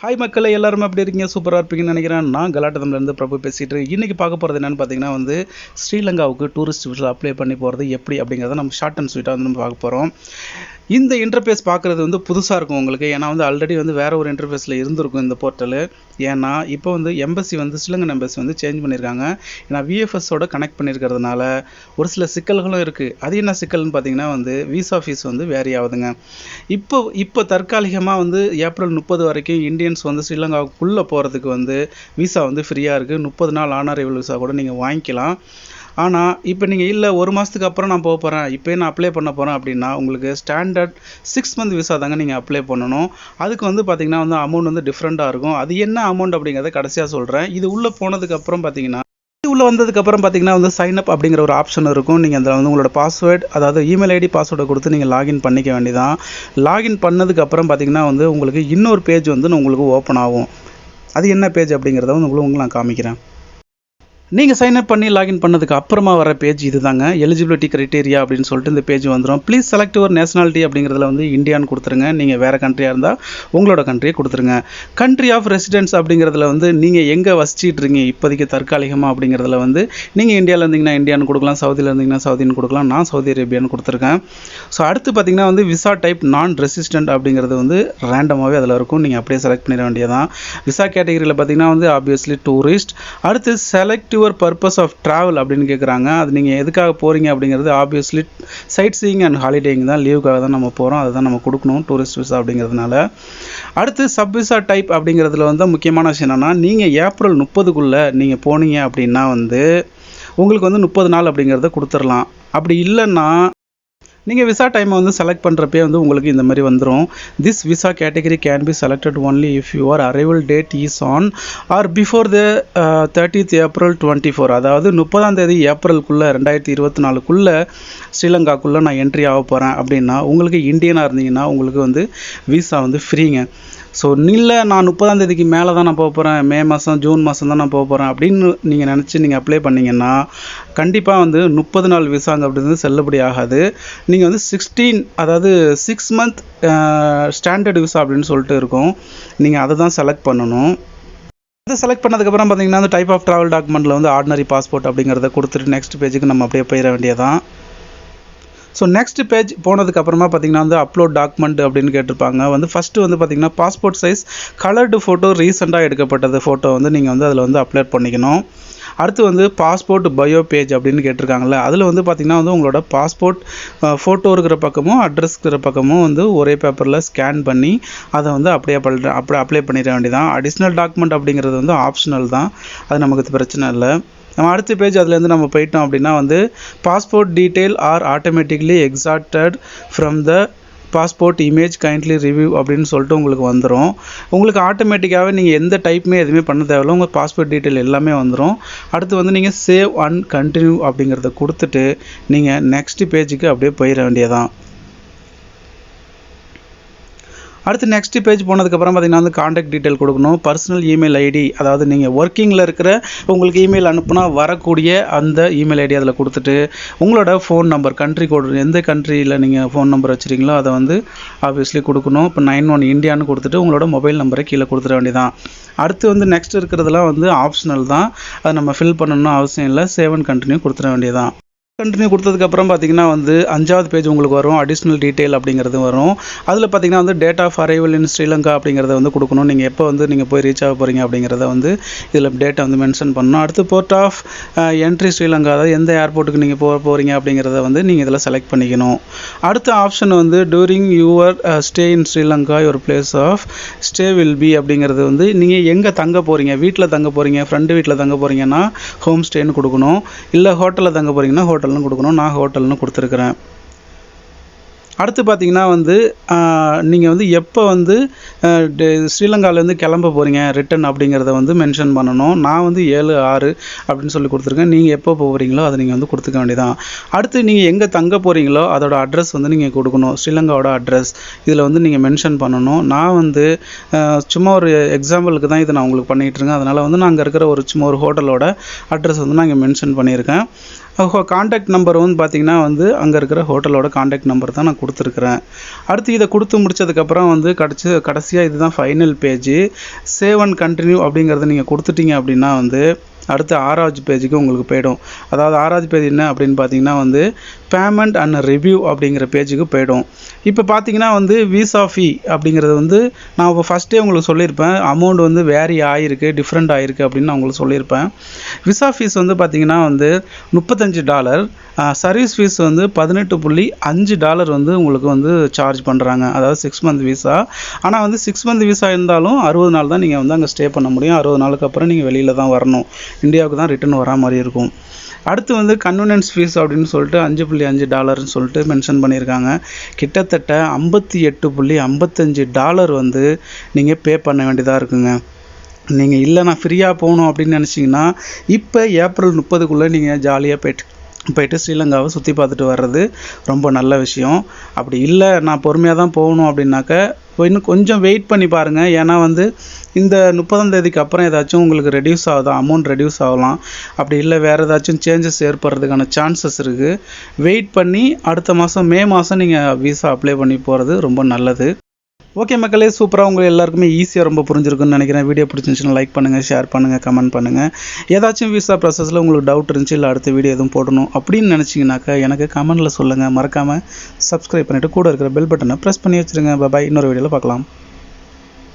Hi மக்களே, எல்லாரும் எப்படி இருக்கீங்க? சூப்பராக இருப்பீங்கன்னு நினைக்கிறேன். நான் கலாட்டம்லேருந்து பிரபு பேசிகிட்டு இன்றைக்கி பார்க்க போகிறது என்னென்னு பார்த்தீங்கன்னா ஸ்ரீலங்காவுக்கு டூரிஸ்ட் விசா அப்ளை பண்ணி போகிறது எப்படி அப்படிங்கிறத நம்ம ஷார்ட் அண்ட் ஸ்வீட்டாக நம்ம பார்க்க போகிறோம். இந்த இன்டர்ஃபேஸ் பார்க்குறது புதுசாக இருக்கும் உங்களுக்கு. ஏன்னா ஆல்ரெடி வேறு ஒரு இன்டர்ஃபேஸில் இருந்திருக்கும் இந்த போர்ட்டலு. ஏன்னா இப்போ எம்பசி ஸ்ரீலங்கன் எம்பசி சேஞ்ச் பண்ணியிருக்காங்க. ஏன்னா விஎஃப்எஸோட கனெக்ட் பண்ணியிருக்கிறதுனால ஒரு சில சிக்கல்களும் இருக்குது. அது என்ன சிக்கல்னு பார்த்தீங்கன்னா விசா ஃபீஸ் வேரி ஆகுதுங்க. இப்போ தற்காலிகமாக ஏப்ரல் 30 வரைக்கும் இந்தியன்ஸ் ஸ்ரீலங்காவுக்குள்ளே போகிறதுக்கு விசா ஃப்ரீயாக இருக்குது. 30 நாள் ஆன் அரைவல் விசா கூட நீங்கள் வாங்கிக்கலாம். ஆனால் இப்போ நீங்கள் இல்லை 1 மாதத்துக்கு அப்புறம் நான் போக போகிறேன், இப்போ நான் அப்ளை பண்ண போகிறேன் அப்படின்னா உங்களுக்கு ஸ்டாண்டர்ட் 6 மந்த் விசா தாங்க நீங்கள் அப்ளை பண்ணணும். அதுக்கு பார்த்தீங்கன்னா அமௌண்ட் டிஃப்ரெண்ட்டாக இருக்கும். அது என்ன அமௌண்ட் அப்படிங்கிறத கடைசியாக சொல்கிறேன். இது உள்ளே போனதுக்கப்புறம் பார்த்தீங்கன்னா உள்ளே வந்ததுக்கப்புறம் பார்த்தீங்கன்னா சைன் அப் அப்படிங்கிற ஒரு ஆப்ஷன் இருக்கும். நீங்கள் அதில் உங்களோட பாஸ்வேர்டு, அதாவது இமெயில் ஐடி பாஸ்வேர்டை கொடுத்து நீங்கள் லாகின் பண்ணிக்க வேண்டியதான். லாகின் பண்ணதுக்கப்புறம் பார்த்தீங்கன்னா உங்களுக்கு இன்னொரு பேஜ் உங்களுக்கு ஓப்பன் ஆகும். அது என்ன பேஜ் அப்படிங்கிறத உங்களுக்கு நான் காமிக்கிறேன். நீங்கள் சைன் அப் பண்ணி லாகின் பண்ணதுக்கு அப்புறமா வர பேஜ் இது தாங்க. எலிஜிபிலிட்டி க்ரைட்டீரியா அப்படின்னு சொல்லிட்டு இந்த பேஜ் வந்துடும். ப்ளீஸ் செலக்ட் யுவர் நேஷனாலிட்டி அப்படிங்கிறதுல இந்தியான்னு கொடுத்துருங்க. நீங்கள் வேறு கண்ட்ரியாக இருந்தால் உங்களோட கண்ட்ரியை கொடுத்துருங்க. கண்ட்ரி ஆஃப் ரெசிடென்ஸ் அப்படிங்கிறதுல நீங்கள் எங்கே வசிச்சிட்டு இருக்கீங்க இப்போதைக்கு தற்காலிகமாக அப்படிங்கிறதுல நீங்கள் இந்தியாவில் இருந்தீங்கன்னா இந்தியான்னு கொடுக்கலாம், சவுதியில் இருந்தீங்கன்னா சவுதின்னு கொடுக்கலாம். நான் சவுதி அரேபியான்னு கொடுத்துருக்கேன். ஸோ அடுத்து பார்த்தீங்கன்னா விசா டைப் நான் ரெசிஸ்டன்ட் அப்படிங்கிறது ரேண்டமாகவே அதில் இருக்கும். நீங்கள் அப்படியே செலக்ட் பண்ணிட வேண்டியதான். விசா கேட்டகரியில் பார்த்தீங்கன்னா ஆப்வியஸ்லி டூரிஸ்ட். அடுத்து select your purpose of travel அப்படின்னு கேட்குறாங்க. அது நீங்கள் எதுக்காக போகிறீங்க அப்படிங்கிறது obviously sight seeing and holidaying தான், லீவுக்காக தான் நம்ம போகிறோம். அதை தான் நம்ம கொடுக்கணும் டூரிஸ்ட் விசா அப்படிங்கிறதுனால. அடுத்து சப் விசா டைப் அப்படிங்கிறதுல முக்கியமான விஷயம் என்னென்னா, நீங்கள் ஏப்ரல் 30க்குள்ளே நீங்கள் போனீங்க அப்படின்னா உங்களுக்கு 30 நாள் அப்படிங்கிறத கொடுத்துடலாம். அப்படி இல்லைன்னா நீங்கள் விசா டைமை செலக்ட் பண்ணுறப்பே உங்களுக்கு இந்த மாதிரி வந்துடும். This visa category can be selected only if your arrival date is on or before the 30th April 24. அதாவது 30ஆம் தேதி ஏப்ரலுக்குள்ளே 2024க்குள்ளே ஸ்ரீலங்காக்குள்ளே நான் என்ட்ரி ஆக போகிறேன் அப்படின்னா உங்களுக்கு இந்தியனாக இருந்தீங்கன்னா உங்களுக்கு விசா ஃப்ரீங்க. ஸோ இல்லை நான் 30ஆம் தேதிக்கு மேலே தான் நான் போக போகிறேன், மே மாதம் ஜூன் மாதம் தான் நான் போக போகிறேன் அப்படின்னு நீங்கள் நினச்சி நீங்கள் அப்ளை பண்ணிங்கன்னா கண்டிப்பாக 30 நாள் விசாங்க அப்படிங்கிறது செல்லுபடி ஆகாது. நீங்கள் 16, அதாவது 6 மந்த் ஸ்டாண்டர்ட் விசா அப்படின்னு சொல்லிட்டு இருக்கும். நீங்கள் அதை தான் செலக்ட் பண்ணணும். அதை செலக்ட் பண்ணதுக்கப்புறம் பார்த்தீங்கன்னா டைப் ஆஃப் ட்ராவல் டாக்குமெண்ட்டில் ஆர்டினரி பாஸ்போர்ட் அப்படிங்கிறத கொடுத்துட்டு நெக்ஸ்ட் பேஜுக்கு நம்ம அப்படியே போயிட வேண்டியதான். ஸோ நெக்ஸ்ட் பேஜ் போனதுக்கப்புறமா பார்த்தீங்கன்னா அப்லோட் டாக்குமெண்ட் அப்படின்னு கேட்டிருப்பாங்க. ஃபஸ்ட்டு பார்த்தீங்கன்னா பாஸ்போர்ட் சைஸ் கலர்டு ஃபோட்டோ, ரீசெண்டாக எடுக்கப்பட்டது ஃபோட்டோ நீங்கள் அதில் அப்லோட் பண்ணிக்கணும். அடுத்து பாஸ்போர்ட் பயோ பேஜ் அப்படின்னு கேட்டிருக்காங்கல்ல, அதில் பார்த்தீங்கன்னா உங்களோட பாஸ்போர்ட் ஃபோட்டோ இருக்கிற பக்கமும் அட்ரஸ் இருக்கிற பக்கமும் ஒரே பேப்பரில் ஸ்கேன் பண்ணி அதை அப்படியே அப்ளை பண்ணிட வேண்டியதான். அடிஷ்னல் டாக்குமெண்ட் அப்படிங்கிறது ஆப்ஷனல் தான், அது நமக்கு பிரச்சனை இல்லை. நம்ம அடுத்த பேஜ் அதுலேருந்து நம்ம போயிட்டோம் அப்படின்னா passport detail are automatically extracted from the passport image kindly review அப்படின்னு சொல்லிட்டு உங்களுக்கு வந்துடும். உங்களுக்கு ஆட்டோமேட்டிக்காகவே நீங்கள் எந்த டைப்புமே எதுவுமே பண்ண தேவையில்ல, உங்கள் பாஸ்போர்ட் டீட்டெயில் எல்லாமே வந்துடும். அடுத்து நீங்கள் சேவ் அண்ட் கண்டினியூ அப்படிங்கிறத கொடுத்துட்டு நீங்கள் நெக்ஸ்ட் பேஜுக்கு அப்படியே போயிட வேண்டியதான். அடுத்து நெக்ஸ்ட் பேஜ் போனதுக்கப்புறம் பார்த்தீங்கன்னா காண்டாக்ட் டீட்டெயில் கொடுக்கணும். பர்சனல் இமெயில் ஐடி, அதாவது நீங்கள் ஒர்க்கிங்கில் இருக்கிற உங்களுக்கு இமெயில் அனுப்புனா வரக்கூடிய அந்த இமெயில் ஐடி அதில் கொடுத்துட்டு உங்களோட ஃபோன் நம்பர், கண்ட்ரி கோடு, எந்த கண்ட்ரியில் நீங்கள் ஃபோன் நம்பர் வச்சுருக்கீங்களோ அதை ஆப்வியஸ்லி கொடுக்கணும். இப்போ 91 இந்தியான்னு கொடுத்துட்டு உங்களோட மொபைல் நம்பரை கீழே கொடுத்துட வேண்டியதான். அடுத்து நெக்ஸ்ட் இருக்கிறதுலாம் ஆப்ஷனல் தான், அதை நம்ம ஃபில் பண்ணணும்னு அவசியம் இல்லை. சேவ் அண்ட் கண்டினியூ கொடுத்துட வேண்டியதான். கண்டினியூ கொடுத்ததுக்கப்புறம் பார்த்தீங்கன்னா 5வது பேஜ் உங்களுக்கு வரும். அடிஷ்னல் டீட்டெயில் அப்படிங்கிறது வரும். அதில் பார்த்தீங்கன்னா டேட் ஆஃப் அரைவல் இன் ஸ்ரீலங்கா அப்படிங்கிறத கொடுக்கணும். நீங்கள் எப்போ நீங்கள் போய் ரீச் ஆக போகிறீங்க அப்படிங்கிறத இதில் டேட்டை மென்ஷன் பண்ணணும். அடுத்து போர்ட் ஆஃப் என்ட்ரி ஸ்ரீலங்கா, அதாவது எந்த ஏர்போர்ட்டுக்கு நீங்கள் போகிறீங்க அப்படிங்கிறத நீங்கள் இதில் செலக்ட் பண்ணிக்கணும். அடுத்த option during your stay in Sri Lanka your place of stay will be அப்படிங்கிறது நீங்கள் எங்கே தங்க போகிறீங்க, வீட்டில் தங்க போகிறீங்க, ஃப்ரெண்டு வீட்டில் தங்க போகிறீங்கன்னா ஹோம் ஸ்டேன்னு கொடுக்கணும். இல்லை ஹோட்டலில் தங்க போகிறீங்கன்னா ஹோட்டல் கொடுக்கணும். நான் ஹோட்டல்னு கொடுத்துருக்குறேன். அடுத்து பார்த்தீங்கன்னா நீங்கள் எப்போ ஸ்ரீலங்காவிலேருந்து கிளம்ப போகிறீங்க ரிட்டன் அப்படிங்கிறத மென்ஷன் பண்ணணும். நான் 7/6 அப்படின்னு சொல்லி கொடுத்துருக்கேன். நீங்கள் எப்போ போகிறீங்களோ அதை நீங்கள் கொடுத்துக்க வேண்டியதான். அடுத்து நீங்கள் எங்கே தங்க போகிறீங்களோ அதோட அட்ரஸ் நீங்கள் கொடுக்கணும். ஸ்ரீலங்காவோட அட்ரஸ் இதில் நீங்கள் மென்ஷன் பண்ணணும். நான் சும்மா ஒரு எக்ஸாம்பிளுக்கு தான் இதை நான் உங்களுக்கு பண்ணிகிட்டு இருக்கேன். அதனால் நான் அங்கே இருக்கிற சும்மா ஒரு ஹோட்டலோட அட்ரஸ் நான் இங்கே மென்ஷன் பண்ணியிருக்கேன். காண்டாக்ட் நம்பர் வந்து பார்த்திங்கன்னா வந்து அங்கே இருக்கிற ஹோட்டலோட காண்டாக்ட் நம்பர் தான் நான் கொடுத்துருக்குறேன். அடுத்து இதை கொடுத்து முடிச்சதுக்கப்புறம் வந்து கடைசியாக இதுதான் final page. Save and continue அப்படிங்கிறத நீங்கள் கொடுத்துட்டீங்க அப்படின்னா வந்து அடுத்து 6வது பேஜுக்கு உங்களுக்கு போயிடும். அதாவது 6வது பேஜ் என்ன அப்படின்னு பார்த்தீங்கன்னா வந்து பேமெண்ட் அண்ட் ரிவ்யூ அப்படிங்கிற பேஜுக்கு போயிடும். இப்போ பார்த்தீங்கன்னா வந்து விசா ஃபீ அப்படிங்கிறது வந்து நான் இப்போ ஃபஸ்ட்டே உங்களுக்கு சொல்லியிருப்பேன். அமௌண்ட் வந்து வேரி ஆகிருக்கு, டிஃப்ரெண்ட் ஆகிருக்கு அப்படின்னு நான் உங்களுக்கு சொல்லியிருப்பேன். விசா ஃபீஸ் வந்து பார்த்திங்கன்னா வந்து $35, சர்வீஸ் ஃபீஸ் வந்து $18.5 வந்து உங்களுக்கு வந்து சார்ஜ் பண்ணுறாங்க. அதாவது 6 மந்த் விசா. ஆனால் வந்து 6 மந்த் விசா இருந்தாலும் 60 நாள் தான் நீங்கள் வந்து அங்கே ஸ்டே பண்ண முடியும். 60 நாளுக்கு அப்புறம் நீங்கள் வெளியில் தான் வரணும். இந்தியாவுக்கு தான் ரிட்டர்ன் வரா மாதிரி இருக்கும். அடுத்து வந்து கன்வீனியன்ஸ் ஃபீஸ் அப்படின்னு சொல்லிட்டு $5.5 சொல்லிட்டு மென்ஷன் பண்ணியிருக்காங்க. கிட்டத்தட்ட $58.55 வந்து நீங்கள் பே பண்ண வேண்டியதாக இருக்குங்க. நீங்கள் இல்லை நான் ஃப்ரீயாக போகணும் அப்படின்னு நினச்சிங்கன்னா இப்போ ஏப்ரல் 30க்குள்ளே நீங்கள் ஜாலியாக போயிட்டு ஸ்ரீலங்காவை சுற்றி பார்த்துட்டு வர்றது ரொம்ப நல்ல விஷயம். அப்படி இல்லை நான் பொறுமையாக தான் போகணும் அப்படின்னாக்க இன்னும் கொஞ்சம் வெயிட் பண்ணி பாருங்கள். ஏன்னா வந்து இந்த 30ஆம் தேதிக்கு அப்புறம் ஏதாச்சும் உங்களுக்கு ரெடியூஸ் ஆகுதா, அமௌண்ட் ரெடியூஸ் ஆகலாம். அப்படி இல்லை வேறு ஏதாச்சும் சேஞ்சஸ் ஏற்படுறதுக்கான சான்சஸ் இருக்குது. வெயிட் பண்ணி அடுத்த மாதம் மே மாதம் நீங்கள் விசா அப்ளை பண்ணி போகிறது ரொம்ப நல்லது. ஓகே மக்களே, சூப்பராக உங்களுக்கு எல்லாருக்குமே ஈஸியாக ரொம்ப புரிஞ்சிருக்குன்னு நினைக்கிறேன். வீடியோ பிடிச்சிருந்துச்சுன்னா லைக் பண்ணுங்கள், ஷேர் பண்ணுங்கள், கமெண்ட் பண்ணுங்கள். ஏதாச்சும் விசா ப்ராசஸில் உங்களுக்கு டவுட் இருந்துச்சு இல்லை அடுத்த வீடியோ எதுவும் போடணும் அப்படின்னு நினச்சிங்கனாக்கா எனக்கு கமெண்ட்டில் சொல்லுங்கள். மறக்காமல் சப்ஸ்கிரைப் பண்ணிவிட்டு கூட இருக்கிற பெல் பட்டனை ப்ரெஸ் பண்ணி வச்சுருங்க. பாய், இன்னொரு வீடியோவில் பார்க்கலாம்.